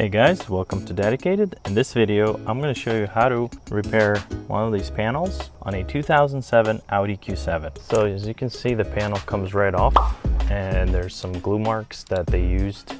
Hey guys, welcome to Dedicated. In this video, I'm going to show you how to repair one of these panels on a 2007 Audi Q7. So as you can see, the panel comes right off and there's some glue marks that they used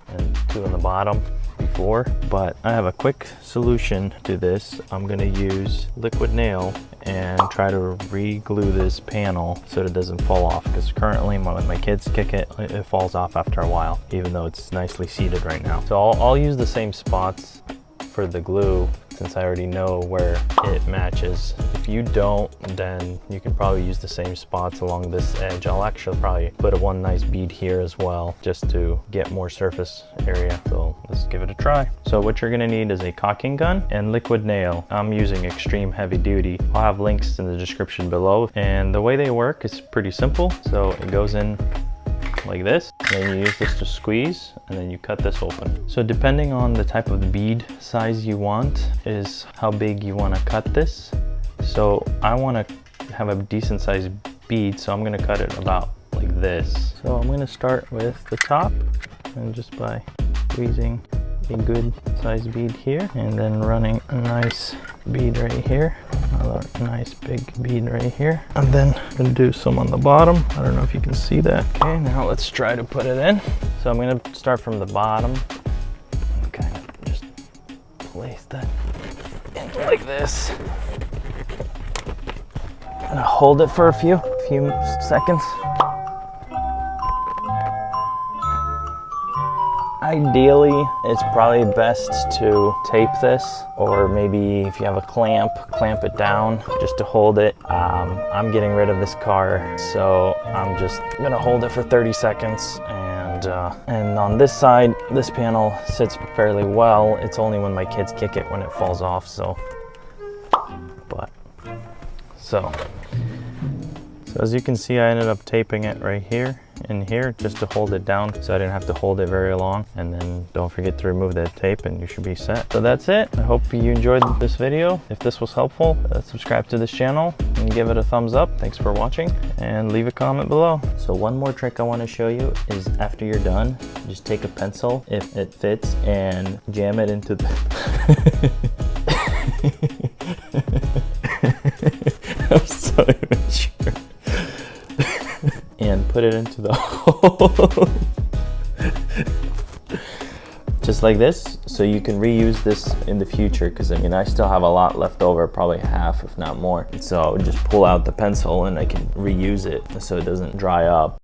and two on the bottom before, but I have a quick solution to this. I'm going to use liquid nail and try to re-glue this panel so that it doesn't fall off, because currently when my kids kick it, it falls off after a while, even though it's nicely seated right now. So I'll use the same spots for the glue since I already know where it matches. If you don't, then you can probably use the same spots along this edge. I'll actually probably put one nice bead here as well, just to get more surface area. So let's give it a try. So what you're gonna need is a caulking gun and liquid nail. I'm using extreme heavy duty. I'll have links in the description below. And the way they work is pretty simple. So it goes in like this, and then you use this to squeeze, and then you cut this open. So depending on the type of bead size you want is how big you want to cut this. So I want to have a decent sized bead, so I'm going to cut it about like this. So I'm going to start with the top, and just by squeezing a good sized bead here, and then running a nice bead right here, another nice big bead right here, and then I'm gonna do some on the bottom. I don't know if you can see that. Okay, now let's try to put it in. So I'm gonna start from the bottom and kind of just place that in like this. I'm gonna hold it for a few seconds. Ideally, it's probably best to tape this, or maybe if you have a clamp it down just to hold it. I'm getting rid of this car, so I'm just gonna hold it for 30 seconds. And on this side, this panel sits fairly well. It's only when my kids kick it when it falls off. So as you can see, I ended up taping it right here and here just to hold it down, so I didn't have to hold it very long. And then don't forget to remove that tape and you should be set. So that's it. I hope you enjoyed this video. If this was helpful, subscribe to this channel and give it a thumbs up. Thanks for watching, and leave a comment below. So one more trick I want to show you is after you're done, just take a pencil, if it fits, and jam it into the I'm so immature. And put it into the hole. Just like this, so you can reuse this in the future, because I mean I still have a lot left over, probably half if not more. So just pull out the pencil and I can reuse it so it doesn't dry up.